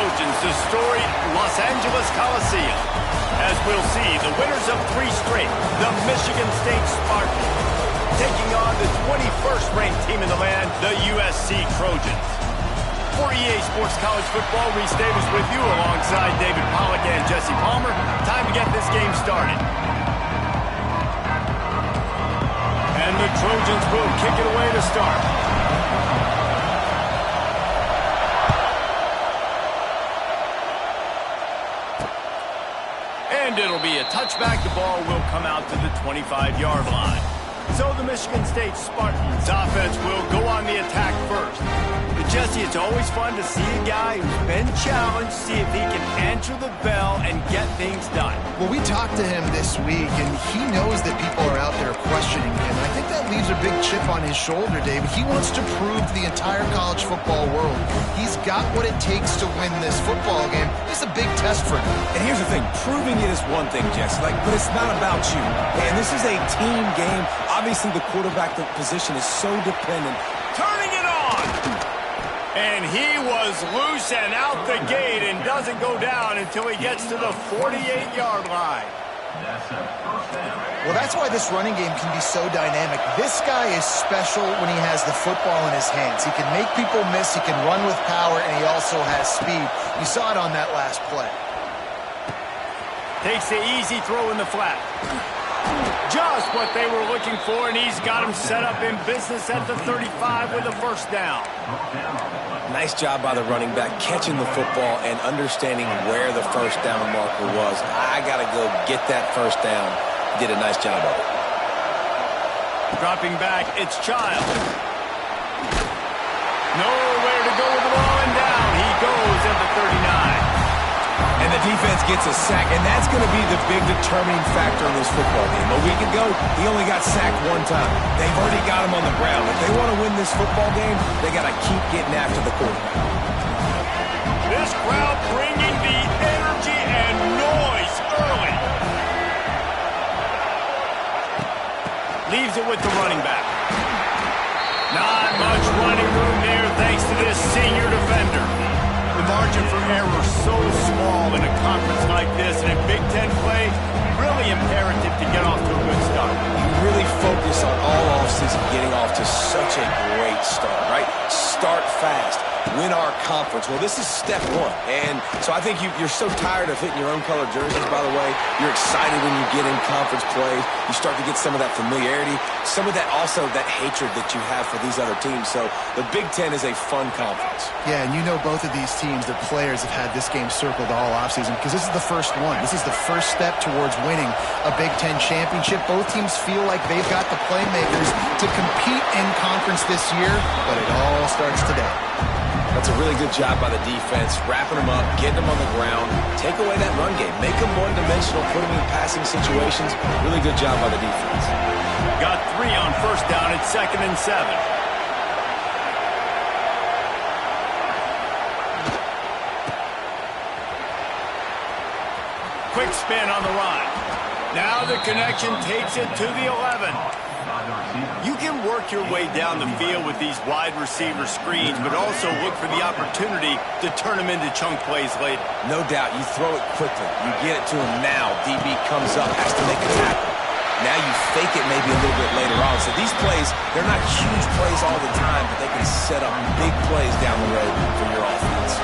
Trojans to storied Los Angeles Coliseum. As we'll see, the winners of 3 straight, the Michigan State Spartans, taking on the 21st ranked team in the land, the USC Trojans. For EA Sports College Football, Reese Davis with you alongside David Pollack and Jesse Palmer. Time to get this game started. And the Trojans will kick it away to start. And it'll be a touchback. The ball will come out to the 25-yard line. So the Michigan State Spartans offense will go on the attack first. But Jesse, it's always fun to see a guy who's been challenged, see if he can answer the bell and get things done. Well, we talked to him this week, and he knows that people are out there questioning him. I think that leaves a big chip on his shoulder, David. He wants to prove to the entire college football world he's got what it takes to win this football game. It's a big test for him. And here's the thing. Proving it is one thing, Jesse, but it's not about you. And this is a team game. Obviously, the quarterback position is so dependent. Turning it on! And he was loose and out the gate and doesn't go down until he gets to the 48-yard line. Well, that's why this running game can be so dynamic. This guy is special when he has the football in his hands. He can make people miss, he can run with power, and he also has speed. You saw it on that last play. Takes the easy throw in the flat. Just what they were looking for, and he's got him set up in business at the 35 with a first down. Nice job by the running back, catching the football and understanding where the first down marker was. I got to go get that first down. Did a nice job of it. Dropping back, it's Child. Nowhere to go with the ball, and down he goes at the 39. And the defense gets a sack, and that's going to be the big determining factor in this football game. A week ago, he only got sacked 1 time. They've already got him on the ground. If they want to win this football game, they got to keep getting after the quarterback. This crowd bringing the energy and noise early. Leaves it with the running back. Not much running room there thanks to this senior defender. The margin for error so small in a conference like this, and in Big Ten play, really imperative to get off to a good start. You really focus on all offseason getting off to such a great start, right? Start fast. Win our conference. Well, this is step 1. And so I think you're so tired of hitting your own color jerseys, by the way. You're excited when you get in conference play. You start to get some of that familiarity, some of that also that hatred that you have for these other teams. So the Big Ten is a fun conference. Yeah, and you know both of these teams, their players have had this game circled all offseason because this is the first one. This is the first step towards winning a Big Ten championship. Both teams feel like they've got the playmakers to compete in conference this year, but it all starts today. That's a really good job by the defense, wrapping them up, getting them on the ground, take away that run game, make them one-dimensional, put them in passing situations. Really good job by the defense. Got 3 on first down at 2nd and 7. Quick spin on the run. Now the connection takes it to the 11. You can work your way down the field with these wide receiver screens, but also look for the opportunity to turn them into chunk plays later. No doubt, you throw it quickly. You get it to him now. DB comes up, has to make a tackle. Now you fake it maybe a little bit later on. So these plays, they're not huge plays all the time, but they can set up big plays down the road for your offense.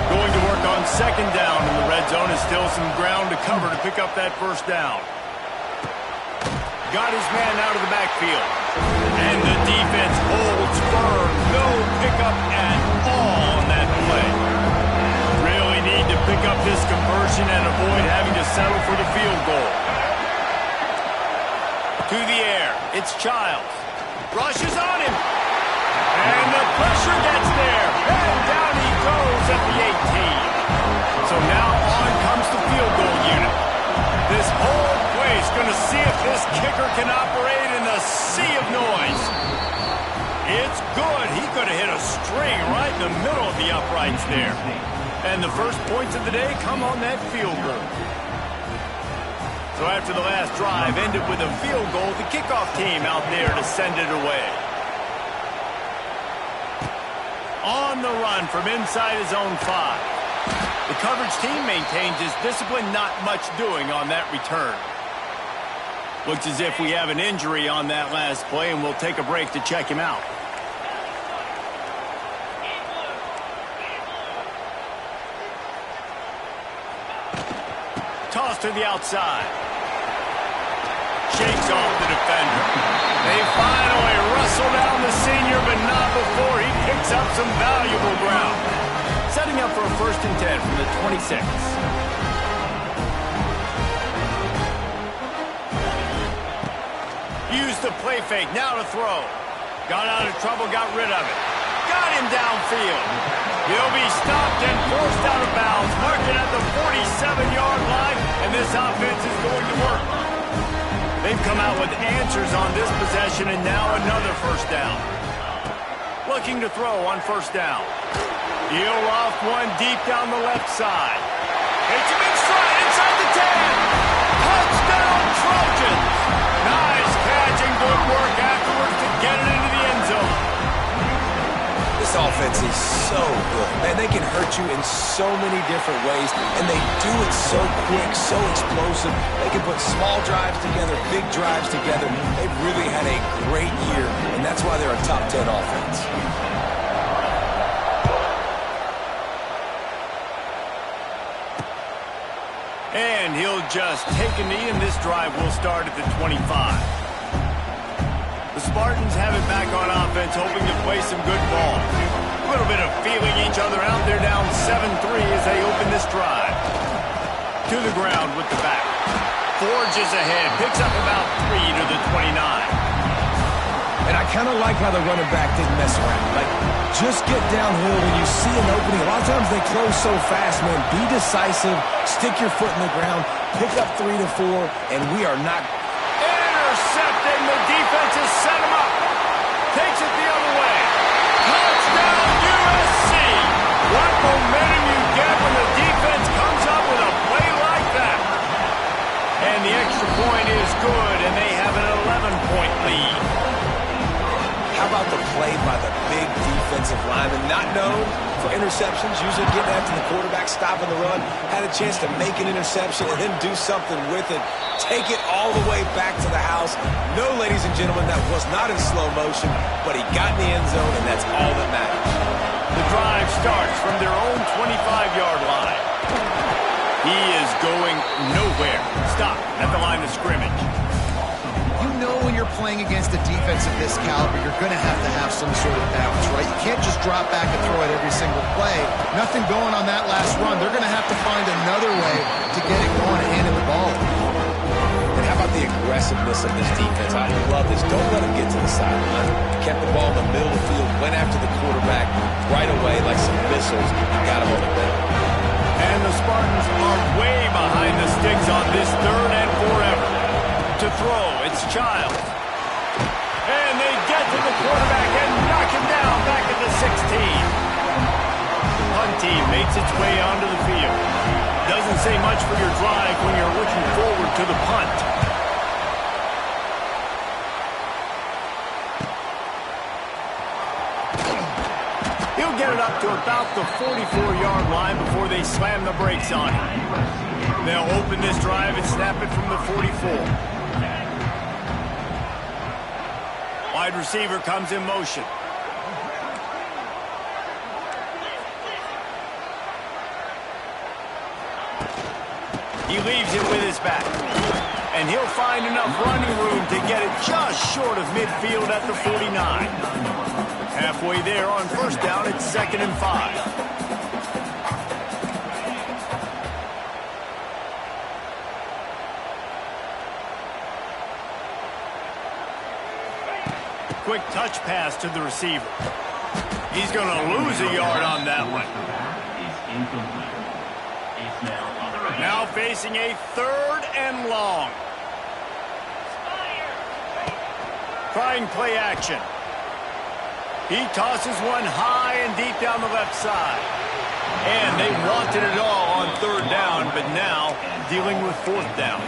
Going to work on 2nd down in the red zone is still some ground to cover to pick up that first down. Got his man out of the backfield. And the defense holds firm. No pickup at all on that play. Really need to pick up this conversion and avoid having to settle for the field goal. To the air. It's Childs. Rushes on him. And the pressure gets there. And down he goes at the 18. So now on comes the field goal unit. This whole place going to see if this kicker can operate in the sea of noise. It's good. He could have hit a string right in the middle of the uprights there. And the first points of the day come on that field goal. So after the last drive ended with a field goal, the kickoff team out there to send it away. On the run from inside his own 5. The coverage team maintains his discipline, not much doing on that return. Looks as if we have an injury on that last play, and we'll take a break to check him out. Toss to the outside. Shakes off the defender. They finally wrestle down the senior, but not before he picks up some valuable ground. Setting up for a 1st and 10 from the 26. Used the play fake, now to throw. Got out of trouble, got rid of it. Got him downfield. He'll be stopped and forced out of bounds, marking at the 47-yard line, and this offense is going to work. They've come out with answers on this possession, and now another 1st down. Looking to throw on 1st down. He'll loft one deep down the left side. Hits him in stride inside the 10. Touchdown, Trojans. Nice catch and good work afterwards to get it into the end zone. This offense is so good. Man, they can hurt you in so many different ways, and they do it so quick, so explosive. They can put small drives together, big drives together. They've really had a great year, and that's why they're a top 10 offense. And he'll just take a knee, and this drive will start at the 25. The Spartans have it back on offense, hoping to play some good ball. A little bit of feeling each other out. They're down 7-3 as they open this drive. To the ground with the back. Forges ahead, picks up about 3 to the 29. And I kind of like how the running back didn't mess around. Like, just get downhill when you see an opening. A lot of times they close so fast, man. Be decisive, stick your foot in the ground, pick up 3 to 4, and we are not... Intercepting, the defense has set him up. Takes it the other way. Touchdown, USC. What momentum you get when the defense comes up with a play like that. And the extra point is good, and they have an 11-point lead. How about the play by the big defensive lineman? Not known for interceptions, usually getting after the quarterback, stopping the run. Had a chance to make an interception and then do something with it. Take it all the way back to the house. No, ladies and gentlemen, that was not in slow motion, but he got in the end zone, and that's all that matters. The drive starts from their own 25-yard line. He is going nowhere. Stop at the line of scrimmage. You know when you're playing against a defense of this caliber, you're going to have some sort of balance, right? You can't just drop back and throw it every single play. Nothing going on that last run. They're going to have to find another way to get it going and hand him the ball. And how about the aggressiveness of this defense? I love this. Don't let him get to the sideline. Kept the ball in the middle of the field, went after the quarterback right away like some missiles, and got him on the ground. And the Spartans are way behind the sticks on this 3rd and forever. To throw, it's Childs. And they get to the quarterback and knock him down back at the 16. The punt team makes its way onto the field. Doesn't say much for your drive when you're looking forward to the punt. He'll get it up to about the 44-yard line before they slam the brakes on him. They'll open this drive and snap it from the 44. Wide receiver comes in motion. He leaves it with his back. And he'll find enough running room to get it just short of midfield at the 49. Halfway there on 1st down, it's 2nd and 5. Quick touch pass to the receiver. He's going to lose a yard on that one. Now facing a 3rd and long. Trying play action. He tosses one high and deep down the left side. And they wanted it all on 3rd down, but now dealing with 4th down.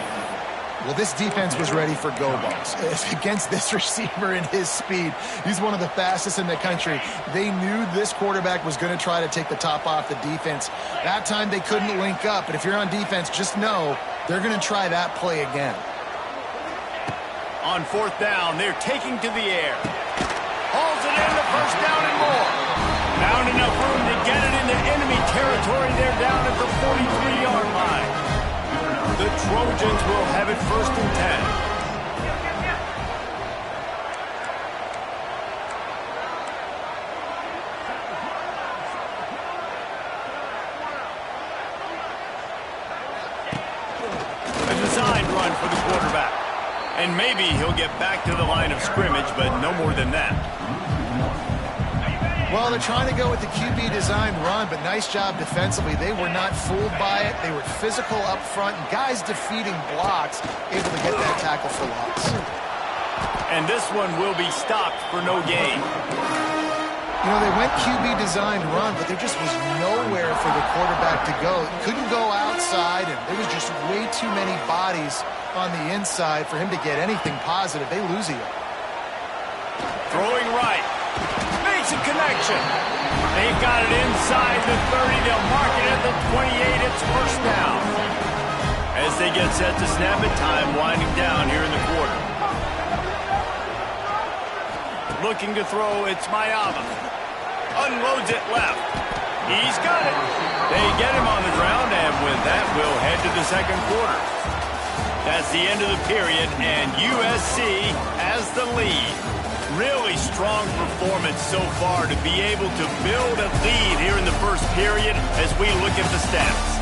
Well, this defense was ready for go balls. Against this receiver and his speed, he's one of the fastest in the country. They knew this quarterback was going to try to take the top off the defense. That time they couldn't link up, but if you're on defense, just know they're going to try that play again. On fourth down, they're taking to the air. Hauls it in the first down and more. Found enough room to get it into enemy territory. They're down at the 43-yard line. The Trojans will have it first and 10. A designed run for the quarterback. And maybe he'll get back to the line of scrimmage, but no more than that. Well, they're trying to go with the QB designed run, but nice job defensively. They were not fooled by it. They were physical up front, and guys defeating blocks, able to get that tackle for loss. And this one will be stopped for no gain. You know, they went QB designed run, but there just was nowhere for the quarterback to go. Couldn't go outside, and there was just way too many bodies on the inside for him to get anything positive. They lose it. Throwing right. Makes a connection. They've got it inside the 30. They'll mark it at the 28. It's first down. As they get set to snap it, time winding down here in the quarter. Looking to throw, it's Mayava. Unloads it left. He's got it. They get him on the ground, and with that, we'll head to the second quarter. That's the end of the period, and USC has the lead. Really strong performance so far to be able to build a lead here in the first period as we look at the stats.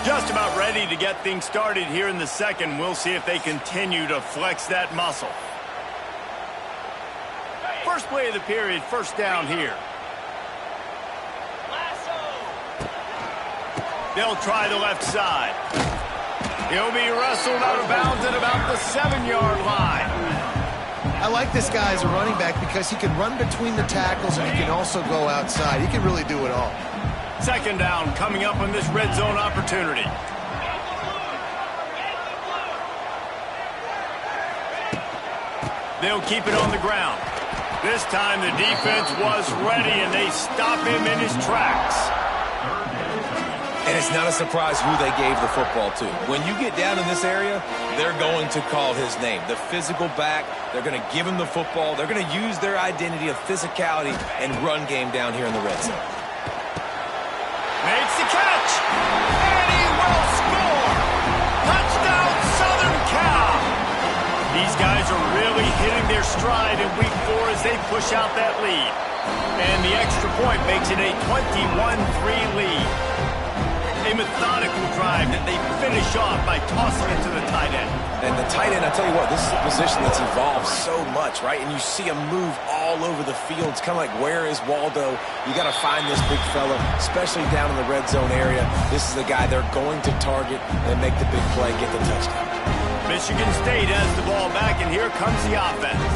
Just about ready to get things started here in the second. We'll see if they continue to flex that muscle. First play of the period, first down here. They'll try the left side. He'll be wrestled out of bounds at about the 7-yard line. I like this guy as a running back because he can run between the tackles and he can also go outside. He can really do it all. Second down coming up on this red zone opportunity. They'll keep it on the ground. This time the defense was ready and they stop him in his tracks. And it's not a surprise who they gave the football to. When you get down in this area, they're going to call his name. The physical back, they're going to give him the football. They're going to use their identity of physicality and run game down here in the red zone. Makes the catch. And he will score. Touchdown, Southern Cal. These guys are really hitting their stride in week 4 as they push out that lead. And the extra point makes it a 21-3 lead. A methodical drive that they finish off by tossing it to the tight end. And the tight end, I tell you what, this is a position that's evolved so much, right? And you see him move all over the field. It's kind of like, where is Waldo? You got to find this big fella, especially down in the red zone area. This is the guy they're going to target and make the big play, get the touchdown. Michigan State has the ball back, and here comes the offense.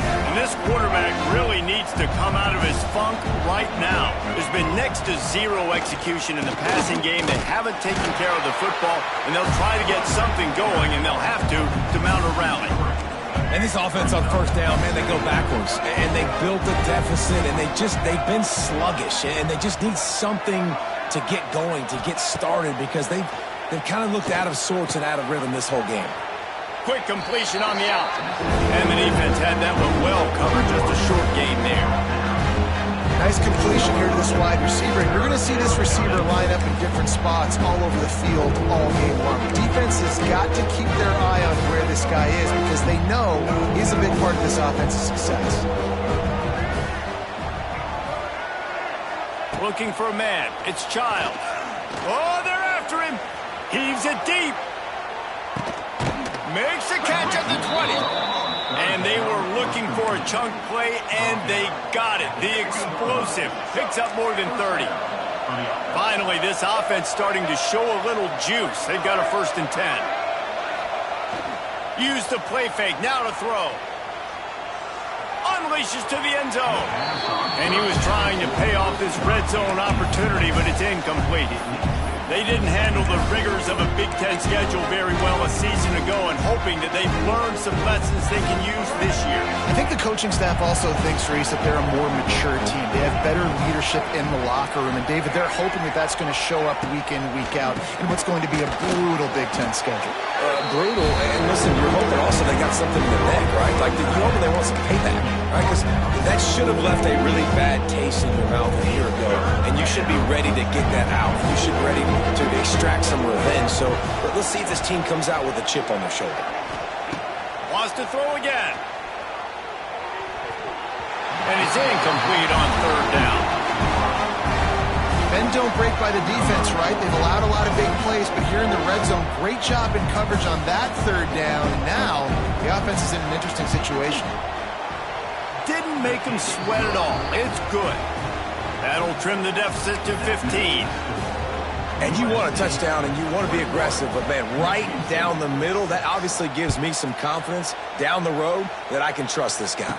And this quarterback really needs to come out of his funk right now. There's been next to zero execution in the passing game. They haven't taken care of the football, and they'll try to get something going, and they'll have to mount a rally. And this offense on first down, man, they go backwards. And they built a deficit, and they've been sluggish. And they just need something to get going, to get started, because they've kind of looked out of sorts and out of rhythm this whole game. Quick completion on the out. And the defense had that one well covered. Just a short gain there. Nice completion here to this wide receiver. And you're going to see this receiver line up in different spots all over the field all game long. Defense has got to keep their eye on where this guy is because they know he's a big part of this offense's success. Looking for a man. It's Childs. Oh, they're after him. Heaves it deep. Makes a catch at the 20. And they were looking for a chunk play, and they got it. The explosive picks up more than 30. Finally, this offense starting to show a little juice. They've got a first and 10. Use the play fake. Now to throw. Unleashes to the end zone. And he was trying to pay off this red zone opportunity, but it's incomplete. They didn't handle the rigors of a Big Ten schedule very well a season ago, and hoping that they've learned some lessons they can use this year. I think the coaching staff also thinks, Reese, that they're a more mature team. They have better leadership in the locker room. And, David, they're hoping that that's going to show up week in, week out in what's going to be a brutal Big Ten schedule. Brutal. And listen, you're hoping also they got something in the neck, right? Like, you're hoping they want some payback, right? Because that should have left a really bad taste in your mouth a year ago, and you should be ready to get that out. You should be ready to extract some revenge. So let's see if this team comes out with a chip on their shoulder. Wants to throw again. And it's incomplete on third down. Bend don't break by the defense, right? They've allowed a lot of big plays, but here in the red zone, great job in coverage on that third down. And now the offense is in an interesting situation. Didn't make them sweat at all. It's good. That'll trim the deficit to 15. And you want a touchdown and you want to be aggressive, but, man, right down the middle, that obviously gives me some confidence down the road that I can trust this guy.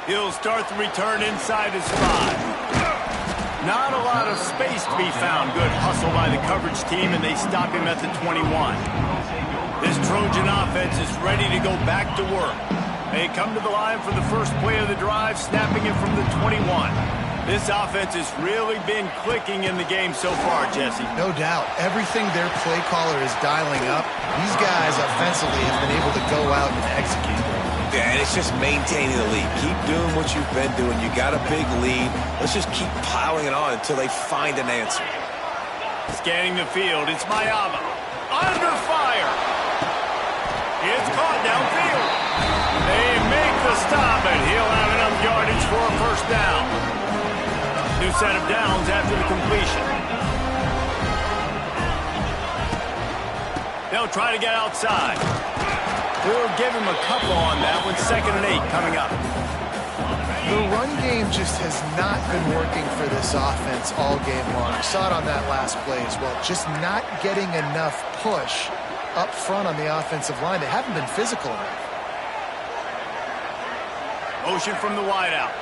He'll start the return inside his 5. Not a lot of space to be found. Good hustle by the coverage team, and they stop him at the 21. This Trojan offense is ready to go back to work. They come to the line for the first play of the drive, snapping it from the 21. This offense has really been clicking in the game so far, Jesse. No doubt. Everything their play caller is dialing up, these guys offensively have been able to go out and execute. Yeah, and it's just maintaining the lead. Keep doing what you've been doing. You got a big lead. Let's just keep piling it on until they find an answer. Scanning the field, it's Mayava. Under fire. It's caught downfield. They make the stop, and he'll have enough yardage for a first down. New set of downs after the completion. They'll try to get outside. We'll give him a couple on that with 2nd and 8 coming up. The run game just has not been working for this offense all game long. I saw it on that last play as well. Just not getting enough push up front on the offensive line. They haven't been physical enough. Motion from the wideout.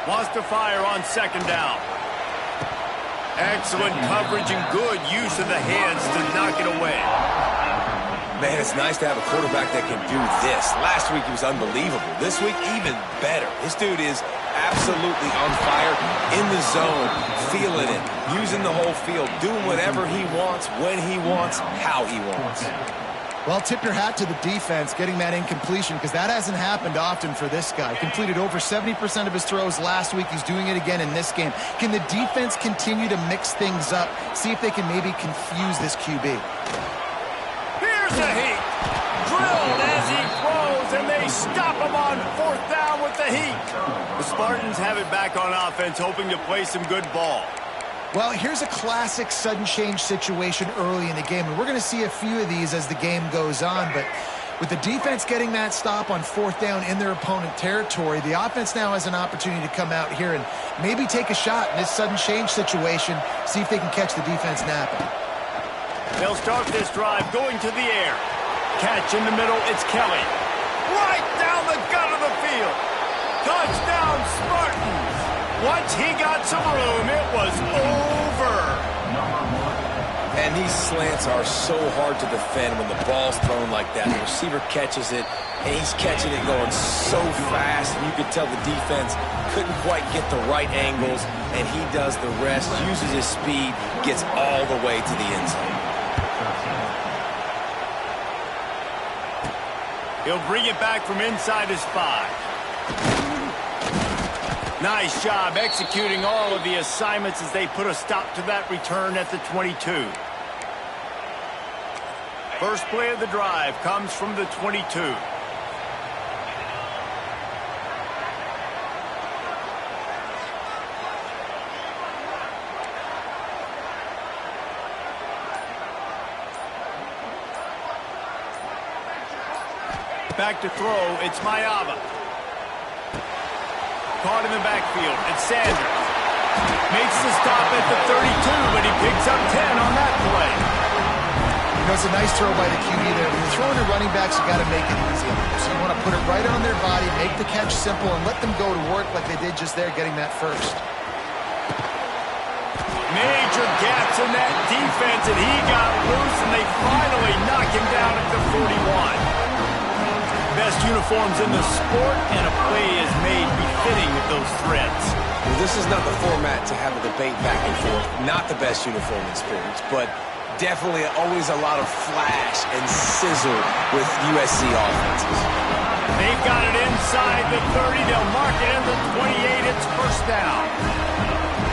Wants to fire on 2nd down. Excellent coverage and good use of the hands to knock it away. Man, it's nice to have a quarterback that can do this. Last week he was unbelievable. This week, even better. This dude is absolutely on fire, in the zone, feeling it, using the whole field, doing whatever he wants, when he wants, how he wants. Well, tip your hat to the defense getting that incompletion, because that hasn't happened often for this guy. Completed over 70% of his throws last week. He's doing it again in this game. Can the defense continue to mix things up? See if they can maybe confuse this QB. Here's a heat. Drilled as he throws, and they stop him on 4th down with the heat. The Spartans have it back on offense, hoping to play some good ball. Well, here's a classic sudden change situation early in the game, and we're going to see a few of these as the game goes on, but with the defense getting that stop on 4th down in their opponent territory, the offense now has an opportunity to come out here and maybe take a shot in this sudden change situation, see if they can catch the defense napping. They'll start this drive going to the air. Catch in the middle, it's Kelly. Right down the gut of the field. Touchdown, Spartans. Once he got some room, it was over. And these slants are so hard to defend when the ball's thrown like that. The receiver catches it, and he's catching it going so fast. You could tell the defense couldn't quite get the right angles, and he does the rest, uses his speed, gets all the way to the end zone. He'll bring it back from inside his 5. Nice job executing all of the assignments as they put a stop to that return at the 22. First play of the drive comes from the 22. Back to throw, it's Mayava. Caught in the backfield, it's Sanders. Makes the stop at the 32, but he picks up 10 on that play. You know, it's a nice throw by the QB there. When you're throwing to running backs, you got to make it easy. So you want to put it right on their body, make the catch simple, and let them go to work like they did just there, getting that first. Major gaps in that defense, and he got loose, and they finally knock him down at the 41. Best uniforms in the sport, and a play is made befitting of those threats. Well, this is not the format to have a debate back and forth. Not the best uniform in sports, but definitely always a lot of flash and sizzle with USC offenses. They've got it inside the 30. They'll mark it in the 28. It's first down.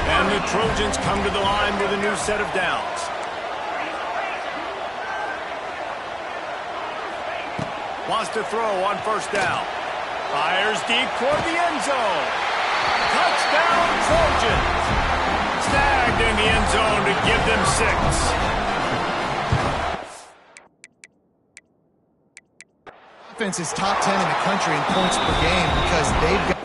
And the Trojans come to the line with a new set of downs. Wants to throw on first down. Fires deep toward the end zone. Touchdown, Trojans. Snagged in the end zone to give them 6. Offense is top 10 in the country in points per game because they've got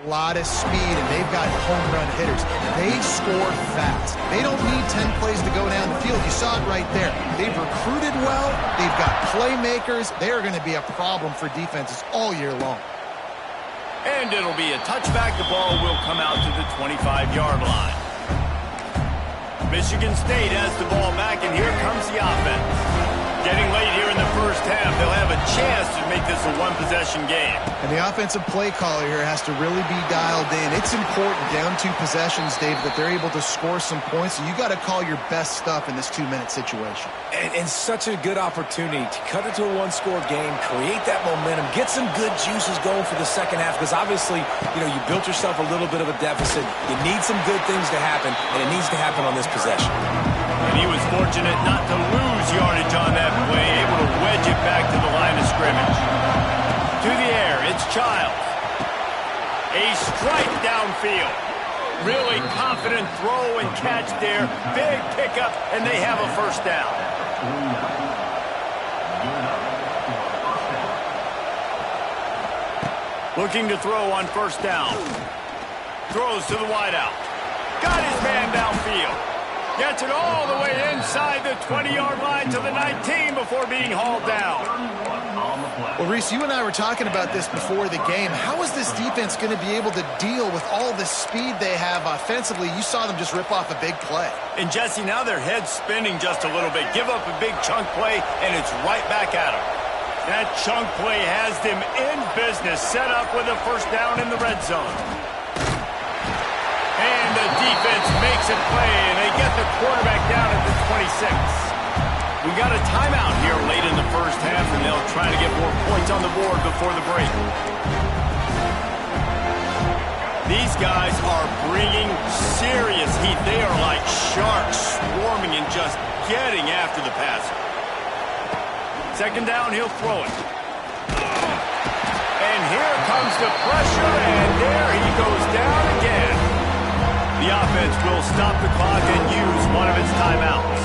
a lot of speed, and they've got home run hitters. They score fast. They don't need 10 plays to go down the field. You saw it right there. They've recruited well. They've got playmakers. They're going to be a problem for defenses all year long. And it'll be a touchback. The ball will come out to the 25-yard line. Michigan State has the ball back, and here comes the offense. Getting late here in the first half, they'll have a chance to make this a one-possession game. And the offensive play caller here has to really be dialed in. It's important down 2 possessions, Dave, that they're able to score some points. So you got to call your best stuff in this 2-minute situation. And such a good opportunity to cut it to a one-score game, create that momentum, get some good juices going for the second half, because obviously, you built yourself a little bit of a deficit. You need some good things to happen, and it needs to happen on this possession. And he was fortunate not to lose yardage on that play, able to wedge it back to the line of scrimmage. To the air, it's Childs. A strike downfield. Really confident throw and catch there. Big pickup, and they have a first down. Looking to throw on first down. Throws to the wideout. Got his man downfield. Gets it all the way inside the 20-yard line to the 19 before being hauled down. Well, Reese, you and I were talking about this before the game. How is this defense going to be able to deal with all the speed they have offensively? You saw them just rip off a big play. And, Jesse, now their head's spinning just a little bit. Give up a big chunk play, and it's right back at them. That chunk play has them in business, set up with a first down in the red zone. And the defense makes it play, and they get the quarterback down at the 26. We got a timeout here late in the first half, and they'll try to get more points on the board before the break. These guys are bringing serious heat. They are like sharks swarming and just getting after the passer. Second down, he'll throw it. And here comes the pressure, and there he goes down again. The offense will stop the clock and use one of its timeouts.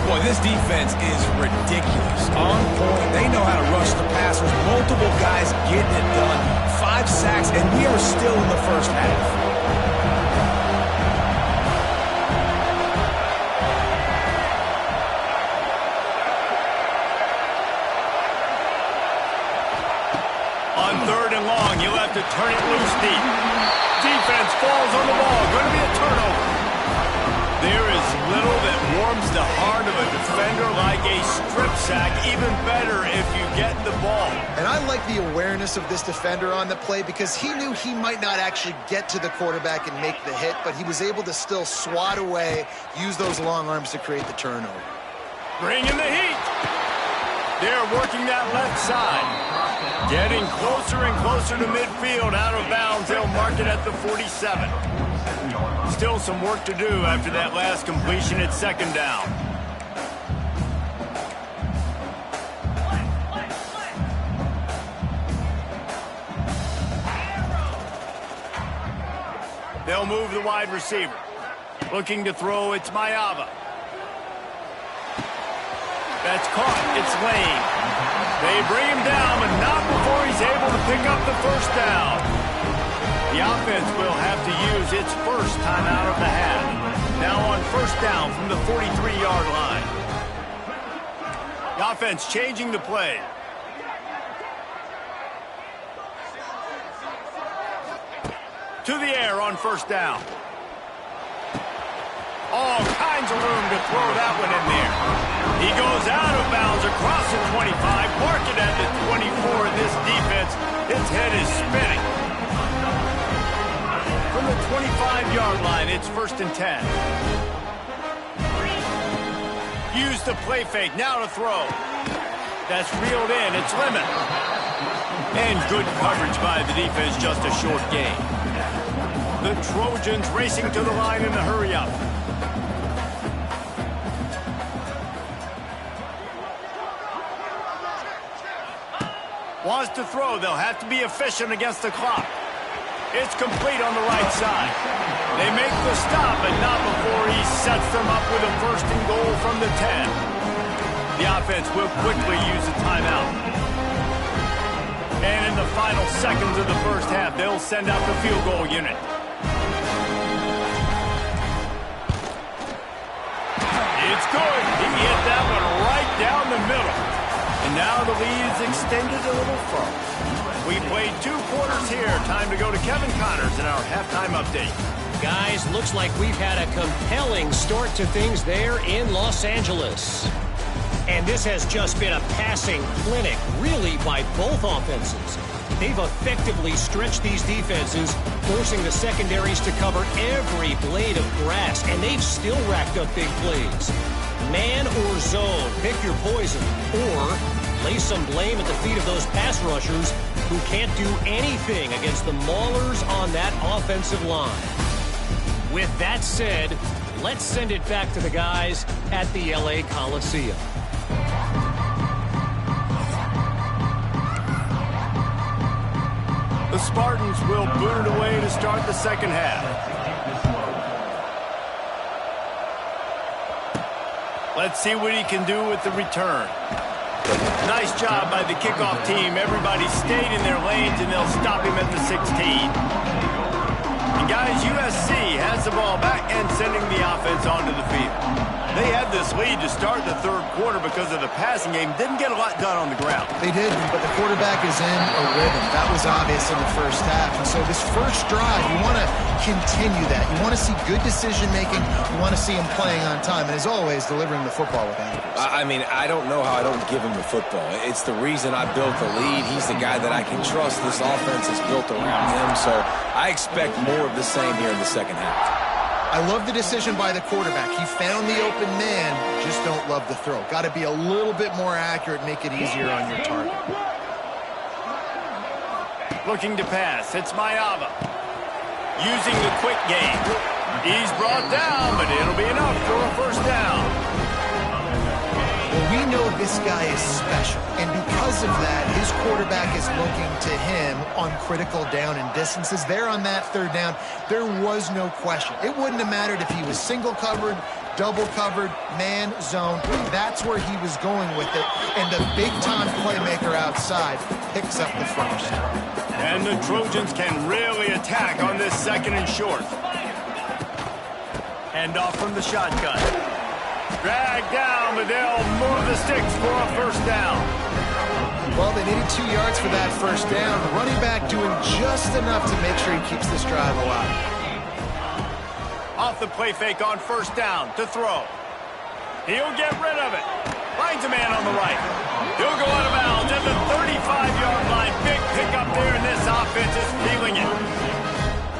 Boy, this defense is ridiculous. On point. They know how to rush the passers. Multiple guys getting it done. 5 sacks, and we are still in the first half. On 3rd and long, he'll have to turn it loose deep. Defense falls on the ball. Going to be a turnover. There is little that warms the heart of a defender like a strip sack. Even better if you get the ball. And I like the awareness of this defender on the play because he knew he might not actually get to the quarterback and make the hit, but he was able to still swat away, use those long arms to create the turnover. Bring in the heat. They're working that left side. Getting closer and closer to midfield, out of bounds. They'll mark it at the 47. Still some work to do after that last completion at second down. They'll move the wide receiver. Looking to throw, it's Mayava. That's caught. It's Lane. They bring him down, but not before he's able to pick up the first down. The offense will have to use its first timeout of the half. Now on first down from the 43-yard line. The offense changing the play. To the air on first down. All kinds of room to throw that one in there. He goes out of bounds across the 25, mark it at the 24, and this defense, its head is spinning. From the 25-yard line, it's 1st and 10. Use the play fake, now to throw. That's reeled in, it's Lemon. And good coverage by the defense, just a short gain. The Trojans racing to the line in a hurry-up. Wants to throw. They'll have to be efficient against the clock. It's complete on the right side. They make the stop, but not before he sets them up with a 1st and goal from the 10. The offense will quickly use a timeout. And in the final seconds of the first half, they'll send out the field goal unit. It's good. He hit that one right down the middle. And now the lead is extended a little further. We played 2 quarters here. Time to go to Kevin Connors in our halftime update. Guys, looks like we've had a compelling start to things there in Los Angeles. And this has just been a passing clinic, really, by both offenses. They've effectively stretched these defenses, forcing the secondaries to cover every blade of grass, and they've still racked up big plays. Man or zone, pick your poison, or lay some blame at the feet of those pass rushers who can't do anything against the maulers on that offensive line. With that said, let's send it back to the guys at the LA Coliseum. The Spartans will boot it away to start the second half. Let's see what he can do with the return. Nice job by the kickoff team. Everybody stayed in their lanes, and they'll stop him at the 16. And guys, USC has the ball back and sending the offense onto the field. They had this lead to start the third quarter because of the passing game. Didn't get a lot done on the ground. They did, but the quarterback is in a rhythm. That was obvious in the first half. And so this first drive, you want to continue that. You want to see good decision-making. You want to see him playing on time. And as always, delivering the football with accuracy. I mean, I don't know how I don't give him the football. It's the reason I built the lead. He's the guy that I can trust. This offense is built around him. So I expect more of the same here in the second half. I love the decision by the quarterback. He found the open man, just don't love the throw. Got to be a little bit more accurate, make it easier on your target. Looking to pass, it's Mayava. Using the quick game. He's brought down, but it'll be enough for a first down. Well, we know this guy is special, and because of that, his quarterback is looking to him on critical down and distances. There on that third down, there was no question. It wouldn't have mattered if he was single covered, double covered, man, zone. That's where he was going with it, and the big-time playmaker outside picks up the first. And the Trojans can really attack on this 2nd and short. Hand off from the shotgun. Drag down, but they'll move the sticks for a first down. Well, they needed 2 yards for that first down. The running back doing just enough to make sure he keeps this drive alive. Off the play fake on first down to throw. He'll get rid of it. Finds a man on the right. He'll go out of bounds at the 35-yard line. Big pickup there, and this offense is feeling it.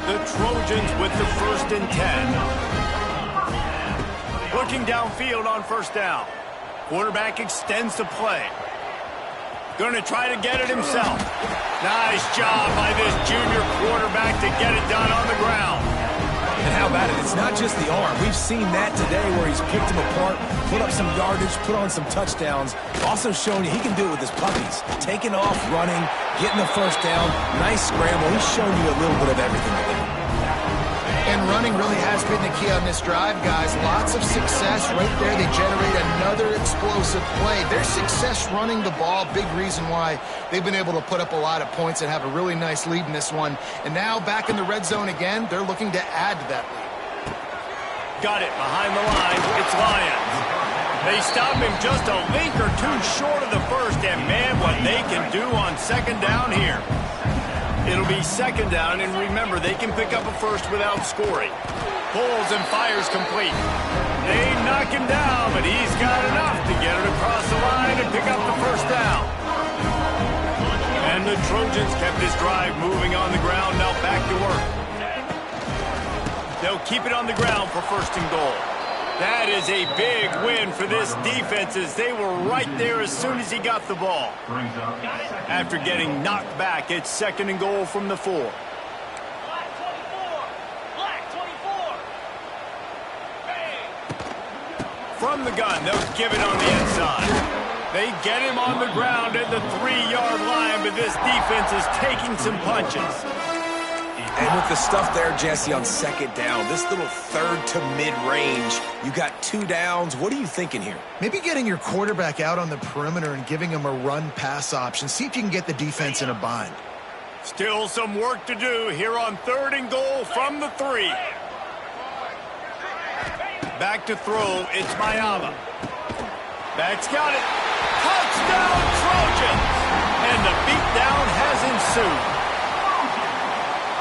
The Trojans with the 1st and 10. Looking downfield on first down. Quarterback extends the play. Going to try to get it himself. Nice job by this junior quarterback to get it done on the ground. And how about it? It's not just the arm. We've seen that today where he's picked them apart, put up some yardage, put on some touchdowns. Also showing you he can do it with his puppies. Taking off, running, getting the first down. Nice scramble. He's shown you a little bit of everything today. And And running really has been the key on this drive, guys. Lots of success right there. They generate another explosive play. Their success running the ball, big reason why they've been able to put up a lot of points and have a really nice lead in this one. And now back in the red zone again, they're looking to add to that lead. Got it behind the line. It's Lions. They stop him just a link or two short of the first, and man, what they can do on second down here. It'll be second down, and remember, they can pick up a first without scoring. Pulls and fires complete. They knock him down, but he's got enough to get it across the line and pick up the first down. And the Trojans kept this drive moving on the ground, now back to work. They'll keep it on the ground for first and goal. That is a big win for this defense as they were right there as soon as he got the ball. After getting knocked back, it's second and goal from the 4. From the gun, they'll give it on the inside. They get him on the ground at the 3-yard line, but this defense is taking some punches. And with the stuff there, Jesse, on second down, this little third to mid-range, you got 2 downs. What are you thinking here? Maybe getting your quarterback out on the perimeter and giving him a run-pass option. See if you can get the defense in a bind. Still some work to do here on third and goal from the 3. Back to throw, it's Mayava. Back's got it. Touchdown, Trojans! And the beatdown has ensued.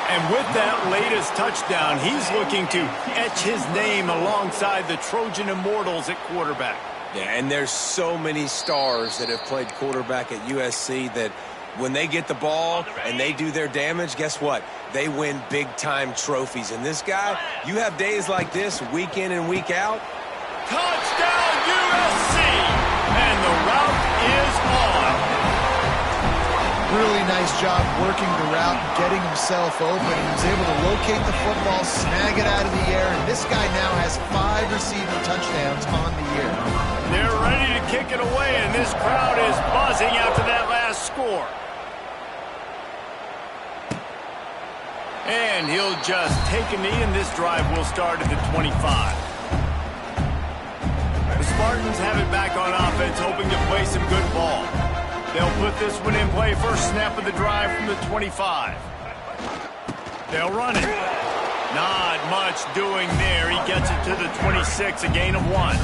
And with that latest touchdown, he's looking to etch his name alongside the Trojan Immortals at quarterback. Yeah, and there's so many stars that have played quarterback at USC that when they get the ball and they do their damage, guess what? They win big-time trophies. And this guy, you have days like this, week in and week out. Touchdown, USC! And the route is on. Really nice job working the route, getting himself open. He was able to locate the football, snag it out of the air, and this guy now has 5 receiving touchdowns on the year. They're ready to kick it away, and this crowd is buzzing after that last score. And he'll just take a knee, and this drive will start at the 25. The Spartans have it back on offense, hoping to play some good ball. They'll put this one in play. First snap of the drive from the 25. They'll run it. Not much doing there. He gets it to the 26, a gain of 1.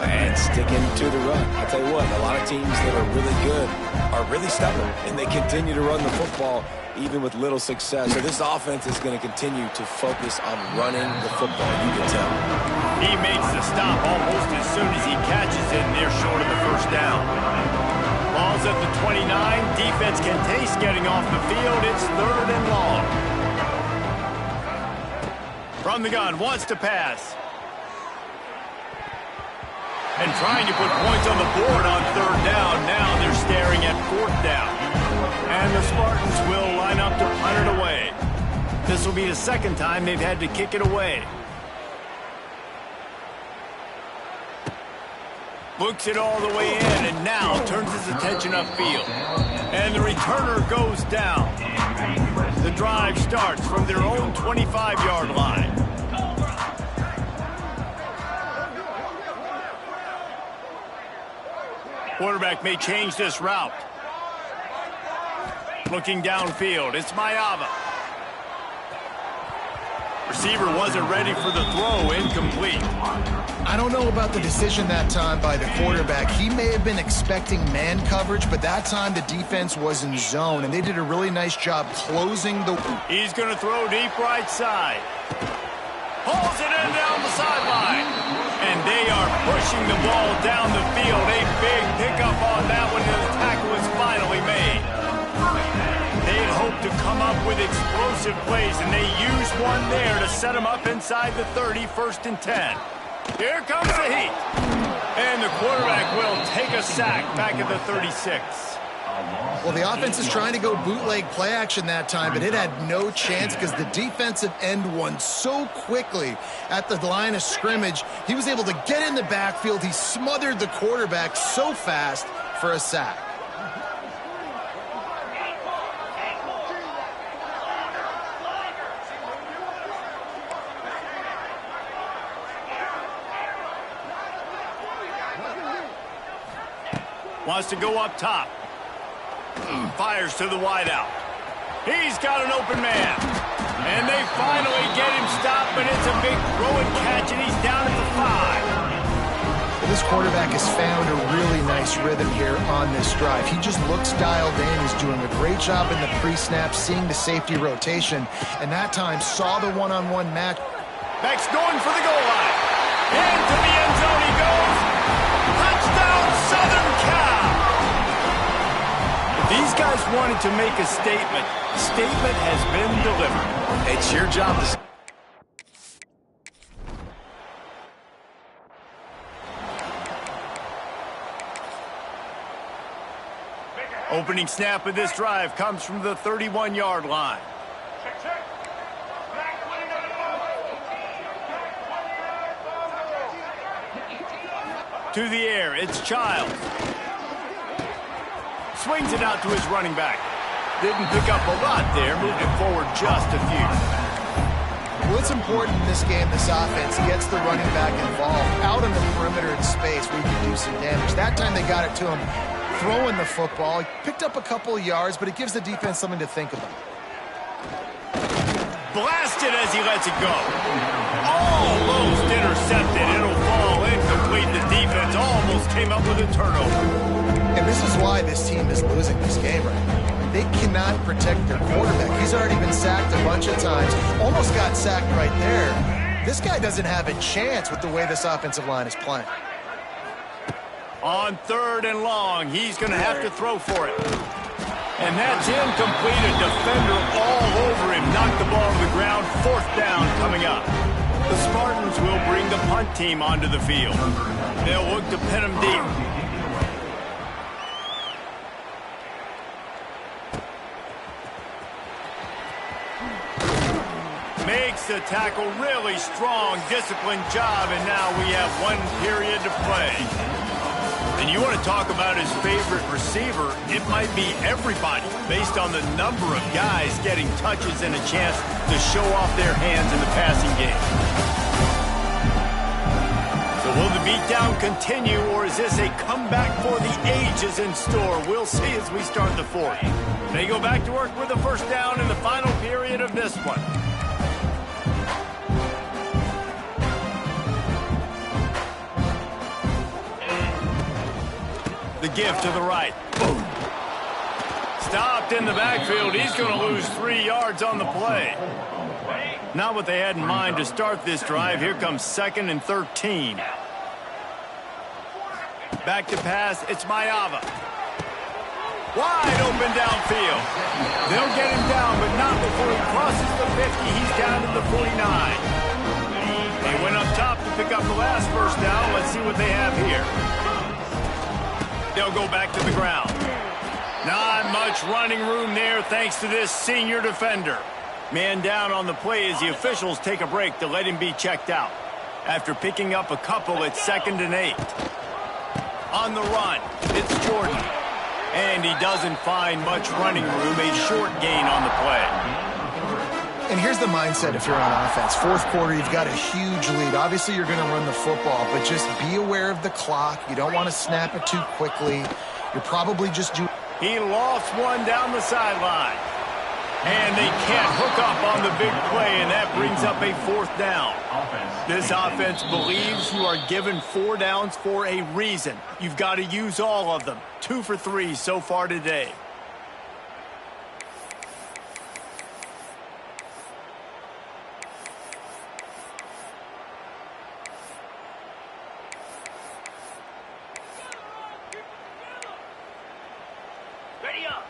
And sticking to the run. I'll tell you what, a lot of teams that are really good are really stubborn, and they continue to run the football even with little success. So this offense is going to continue to focus on running the football, you can tell. He makes the stop almost as soon as he catches it, and they're short of the first down. Ball's at the 29. Defense can taste getting off the field. It's third and long. From the gun, wants to pass. And trying to put points on the board on third down. Now they're staring at fourth down. And the Spartans will line up to punt it away. This will be the second time they've had to kick it away. Looks it all the way in, and now turns his attention upfield. And the returner goes down. The drive starts from their own 25-yard line. Quarterback may change this route. Looking downfield, it's Mayava. Receiver wasn't ready for the throw, incomplete. I don't know about the decision that time by the quarterback. He may have been expecting man coverage, but that time the defense was in zone, and they did a really nice job closing the... He's going to throw deep right side. Pulls it in down the sideline. And they are pushing the ball down the field. A big pickup on that one, and the tackle is finally made. They had hoped to come up with explosive plays, and they used one there to set them up inside the 30, first and 10. Here comes the heat. And the quarterback will take a sack back at the 36. Well, the offense is trying to go bootleg play action that time, but it had no chance because the defensive end won so quickly at the line of scrimmage. He was able to get in the backfield. He smothered the quarterback so fast for a sack. Wants to go up top. Fires to the wideout. He's got an open man. And they finally get him stopped, but it's a big throw and catch, and he's down at the 5. Well, this quarterback has found a really nice rhythm here on this drive. He just looks dialed in. He's doing a great job in the pre-snap, seeing the safety rotation, and that time saw the one-on-one match. Beck's going for the goal line. Into the end zone he goes. Touchdown, Southern Cal! If these guys wanted to make a statement, the statement has been delivered. It's your job to... Opening snap of this drive comes from the 31-yard line. To the air, it's Childs. Swings it out to his running back. Didn't pick up a lot there, moved it forward just a few. Well, it's important in this game, this offense gets the running back involved out on the perimeter in space where you can do some damage. That time they got it to him throwing the football. He picked up a couple of yards, but it gives the defense something to think about. Blasted as he lets it go. Almost intercepted. It'll fall incomplete. The defense almost came up with a turnover. And this is why this team is losing this game right now. They cannot protect their quarterback. He's already been sacked a bunch of times. Almost got sacked right there. This guy doesn't have a chance with the way this offensive line is playing. On 3rd and long, he's going to have to throw for it. And that's incomplete. A defender all over him. Knocked the ball to the ground. 4th down coming up. The Spartans will bring the punt team onto the field. They'll look to pin him deep. Makes the tackle really strong, disciplined job, and now we have 1 period to play. And you want to talk about his favorite receiver, it might be everybody, based on the number of guys getting touches and a chance to show off their hands in the passing game. So will the beatdown continue, or is this a comeback for the ages in store? We'll see as we start the 4th. They go back to work with a 1st down in the final period of this one. The give to the right. Boom. Stopped in the backfield. He's going to lose 3 yards on the play. Not what they had in mind to start this drive. Here comes 2nd and 13. Back to pass. It's Mayava. Wide open downfield. They'll get him down, but not before he crosses the 50. He's down to the 49. They went up top to pick up the last 1st down. Let's see what they have here. They'll go back to the ground. Not much running room there thanks to this senior defender. Man down on the play as the officials take a break to let him be checked out. After picking up a couple, it's 2nd and 8. On the run, it's Jordan. And he doesn't find much running room, a short gain on the play. And here's the mindset if you're on offense. 4th quarter, you've got a huge lead. Obviously, you're going to run the football, but just be aware of the clock. You don't want to snap it too quickly. You're probably just... He lost one down the sideline. And they can't hook up on the big play, and that brings up a 4th down. This offense believes you are given 4 downs for a reason. You've got to use all of them. 2 for 3 so far today.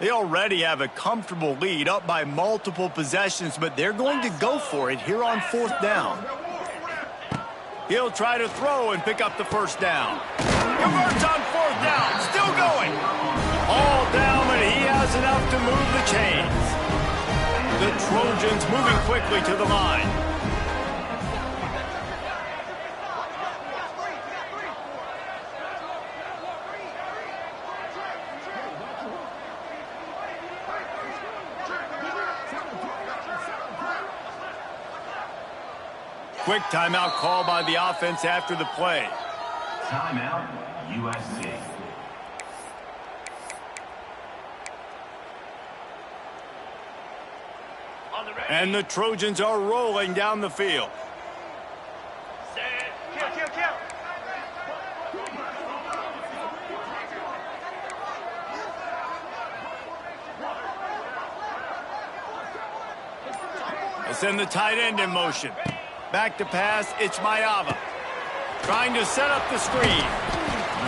They already have a comfortable lead, up by multiple possessions, but they're going to go for it here on 4th down. He'll try to throw and pick up the 1st down. Converts on 4th down, still going. All down, but he has enough to move the chains. The Trojans moving quickly to the line. Quick timeout call by the offense after the play. Timeout, USC. And the Trojans are rolling down the field. They'll send the tight end in motion. Back to pass, it's Mayava. Trying to set up the screen.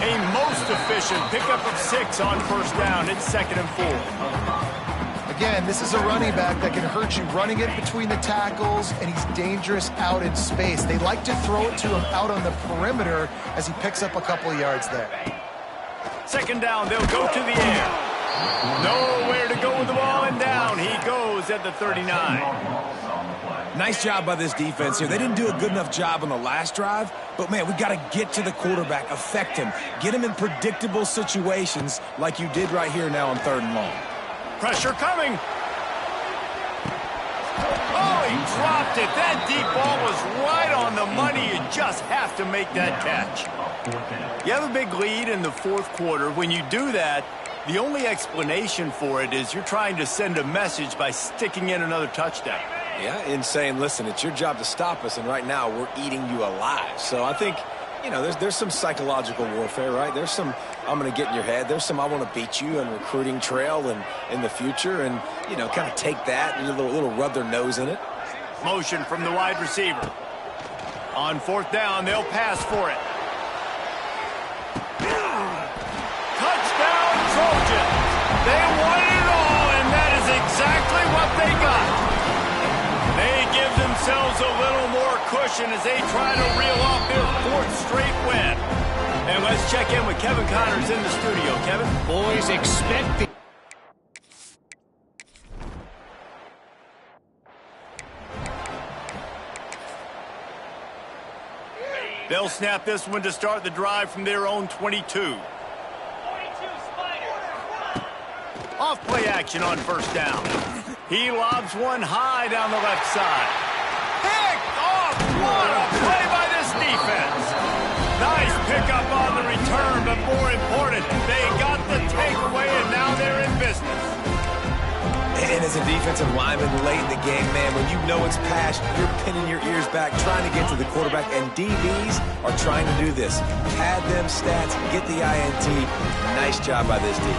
A most efficient pickup of 6 on first down. It's 2nd and 4. Again, this is a running back that can hurt you running it between the tackles, and he's dangerous out in space. They like to throw it to him out on the perimeter as he picks up a couple of yards there. 2nd down, they'll go to the air. Nowhere to go with the ball, and down he goes at the 39. Nice job by this defense here. They didn't do a good enough job on the last drive, but, man, we got to get to the quarterback, affect him, get him in predictable situations like you did right here now on 3rd and long. Pressure coming. Oh, he dropped it. That deep ball was right on the money. You just have to make that catch. You have a big lead in the 4th quarter. When you do that, the only explanation for it is you're trying to send a message by sticking in another touchdown. Yeah, and saying, listen, it's your job to stop us, and right now we're eating you alive. So I think, you know, there's some psychological warfare, right? There's some, I'm going to get in your head. There's some, I want to beat you on recruiting trail and in the future, and, you know, kind of take that and a little rub their nose in it. Motion from the wide receiver. On 4th down, they'll pass for it. Touchdown, Trojans! They won it all, and that is exactly what they got. They give themselves a little more cushion as they try to reel off their 4th straight win. And let's check in with Kevin Connors in the studio. Kevin? Boys, expect the... They'll snap this one to start the drive from their own 22. Off play action on 1st down. He lobs one high down the left side. Picked off! What a play by this defense! Nice pickup on the return, but more important, they got the takeaway, and now they're in business. And as a defensive lineman late in the game, man, when you know it's passed, you're pinning your ears back, trying to get to the quarterback, and DBs are trying to do this. Pad them stats, get the INT. Nice job by this D.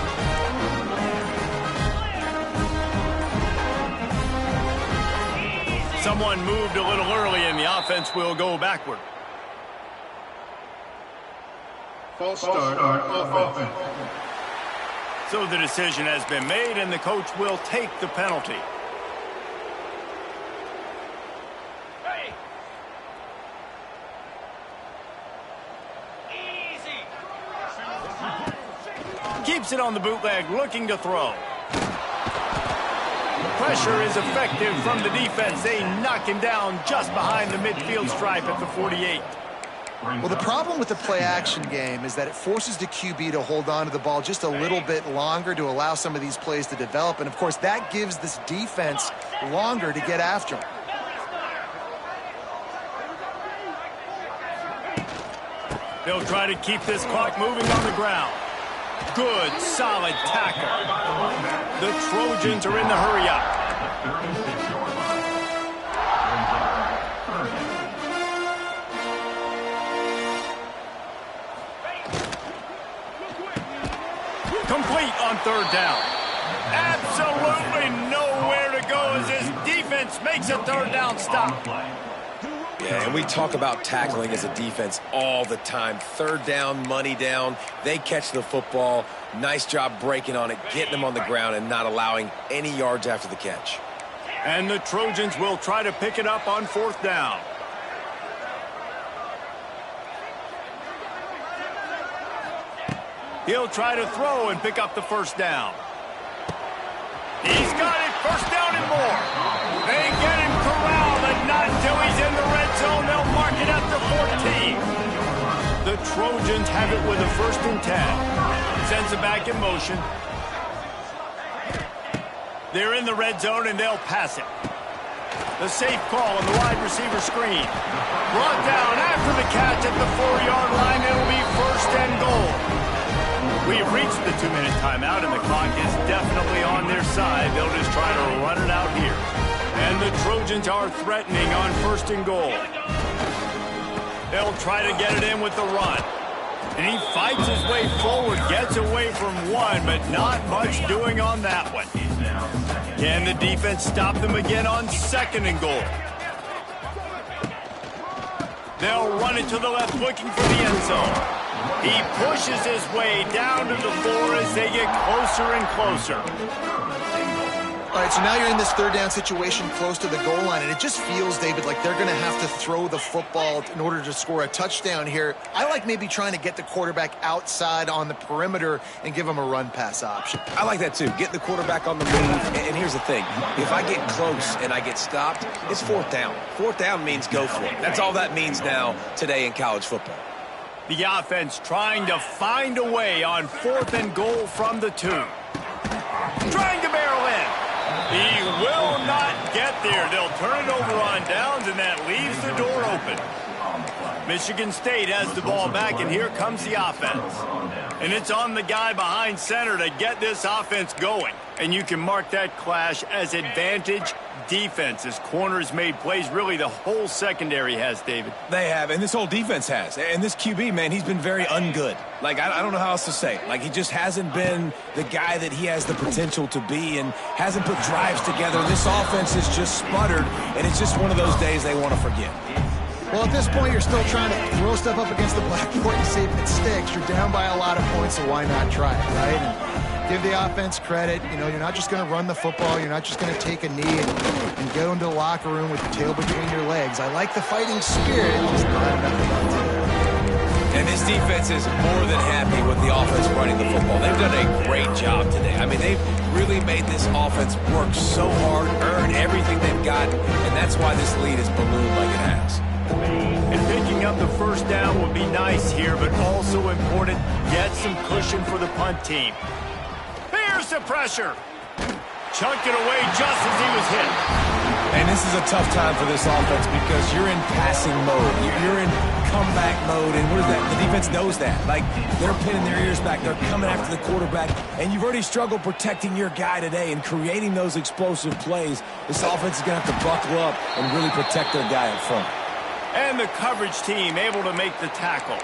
Someone moved a little early, and the offense will go backward. False start on offense. So the decision has been made, and the coach will take the penalty. Keeps it on the bootleg, looking to throw. Pressure is effective from the defense. They knock him down just behind the midfield stripe at the 48. Well, the problem with the play-action game is that it forces the QB to hold on to the ball just a little bit longer to allow some of these plays to develop. And, of course, that gives this defense longer to get after him. They'll try to keep this clock moving on the ground. Good, solid tackle. The Trojans are in the hurry-up. Complete on 3rd down. Absolutely nowhere to go as this defense makes a 3rd down stop. Yeah, and we talk about tackling as a defense all the time. 3rd down, money down. They catch the football. Nice job breaking on it, getting them on the ground, and not allowing any yards after the catch. And the Trojans will try to pick it up on 4th down. He'll try to throw and pick up the 1st down. He's got it, 1st down and more. They get him corralled, and not until he's in the red zone. They'll mark it at the 14. The Trojans have it with a 1st and 10. Sends it back in motion. They're in the red zone, and they'll pass it. The safe call on the wide receiver screen. Brought down after the catch at the 4-yard line. It'll be 1st and goal. We've reached the 2-minute timeout, and the clock is definitely on their side. They'll just try to run it out here. And the Trojans are threatening on 1st and goal. They'll try to get it in with the run. And he fights his way forward, gets away from one, but not much doing on that one. Can the defense stop them again on 2nd and goal? They'll run it to the left, looking for the end zone. He pushes his way down to the floor as they get closer and closer. All right, so now you're in this 3rd down situation close to the goal line, and it just feels, David, like they're going to have to throw the football in order to score a touchdown here. I like maybe trying to get the quarterback outside on the perimeter and give him a run-pass option. I like that, too. Get the quarterback on the move. And here's the thing. If I get close and I get stopped, it's 4th down. 4th down means go for it. That's all that means now today in college football. The offense trying to find a way on 4th and goal from the 2. Trying to barrel in. He will not get there. They'll turn it over on downs, and that leaves the door open. Michigan State has the ball back, and here comes the offense. And it's on the guy behind center to get this offense going. And you can mark that clash as advantage defense. As corners made plays, really the whole secondary has, David. They have, and this whole defense has. And this QB, man, he's been very ungood. Like, I don't know how else to say it. Like, he just hasn't been the guy that he has the potential to be and hasn't put drives together. This offense has just sputtered, and it's just one of those days they want to forget. Well, at this point, you're still trying to throw stuff up against the blackboard and see if it sticks. You're down by a lot of points, so why not try it, right? And give the offense credit. You know, you're not just going to run the football. You're not just going to take a knee and go into the locker room with your tail between your legs. I like the fighting spirit. Just not enough to do. And this defense is more than happy with the offense running the football. They've done a great job today. I mean, they've really made this offense work so hard, earn everything they've got, and that's why this lead is ballooned like it has. And picking up the 1st down would be nice here, but also important, get some cushion for the punt team. Here's the pressure. Chunked it away just as he was hit. And this is a tough time for this offense because you're in passing mode. You're in comeback mode, and what is that? The defense knows that. Like, they're pinning their ears back. They're coming after the quarterback, and you've already struggled protecting your guy today and creating those explosive plays. This offense is going to have to buckle up and really protect their guy up front. And the coverage team able to make the tackle.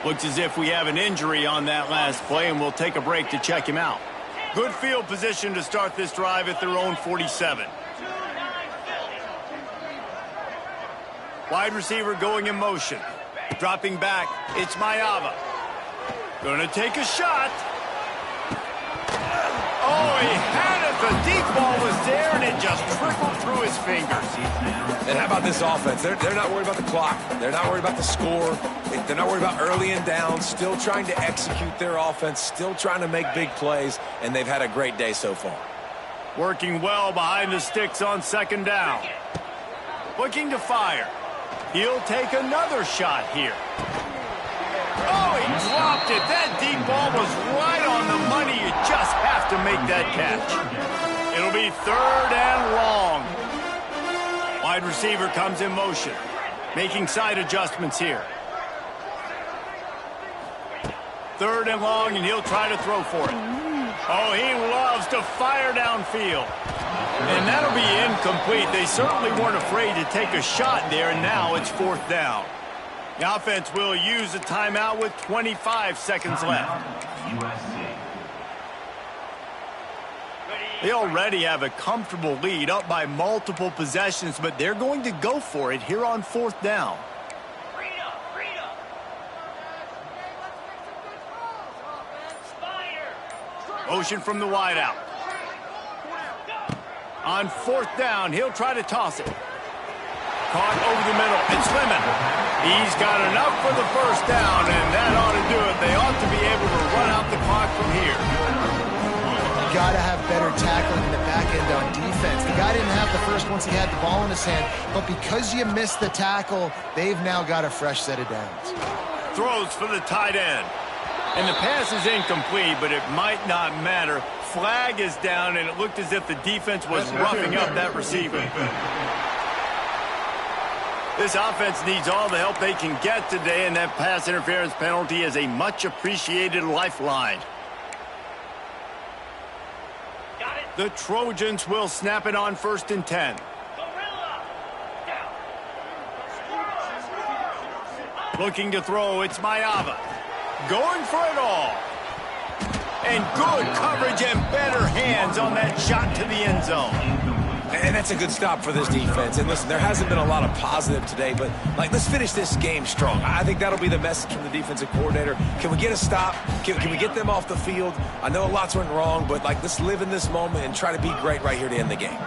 Looks as if we have an injury on that last play, and we'll take a break to check him out. Good field position to start this drive at their own 47. Wide receiver going in motion. Dropping back, it's Mayava. Gonna take a shot. Oh, he had it. The deep ball was there, and it just trickled through his fingers. And how about this offense? They're not worried about the clock. They're not worried about the score. They're not worried about early and down. Still trying to execute their offense. Still trying to make big plays. And they've had a great day so far. Working well behind the sticks on 2nd down. Looking to fire. He'll take another shot here. Oh, he dropped it. That deep ball was right on the money. You just have to make that catch. It'll be 3rd and long. Wide receiver comes in motion. Making side adjustments here. 3rd and long, and he'll try to throw for it. Oh, he loves to fire downfield. And that'll be incomplete. They certainly weren't afraid to take a shot there, and now it's 4th down. The offense will use a timeout with 25 seconds left. They already have a comfortable lead, up by multiple possessions, but they're going to go for it here on 4th down. Motion from the wideout. On 4th down, he'll try to toss it. Caught over the middle. It's Lemon. He's got enough for the 1st down, and that ought to do it. They ought to be able to run out the clock from here. You got to have better tackling in the back end on defense. The guy didn't have the first once he had the ball in his hand, but because you missed the tackle, they've now got a fresh set of downs. Throws for the tight end. And the pass is incomplete, but it might not matter. Flag is down, and it looked as if the defense was roughing up that receiver. This offense needs all the help they can get today, and that pass interference penalty is a much-appreciated lifeline. Got it. The Trojans will snap it on 1st and 10. Looking to throw, it's Maiava. Going for it all. And good coverage and better hands on that shot to the end zone. And that's a good stop for this defense. And listen, there hasn't been a lot of positive today, but let's finish this game strong. I think that'll be the message from the defensive coordinator. Can we get a stop? Can we get them off the field? I know lots went wrong, but let's live in this moment and try to be great right here to end the game.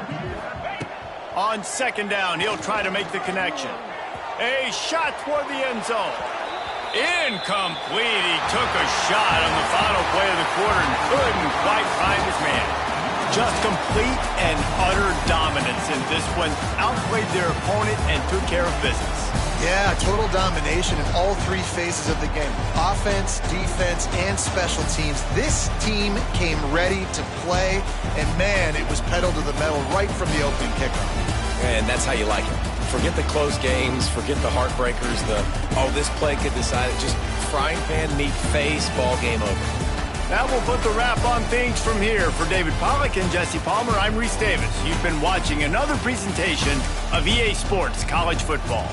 On 2nd down, he'll try to make the connection. A shot toward the end zone. Incomplete. He took a shot on the final play of the quarter and couldn't quite find his man. Just complete and utter dominance in this one. Outplayed their opponent and took care of business. Yeah, total domination in all 3 phases of the game. Offense, defense, and special teams. This team came ready to play, and man, it was pedal to the metal right from the opening kickoff. And that's how you like it. Forget the close games, forget the heartbreakers, this play could decide it. Just frying pan meet face, ball game over. That will put the wrap on things from here. For David Pollack and Jesse Palmer, I'm Reese Davis. You've been watching another presentation of EA Sports College Football.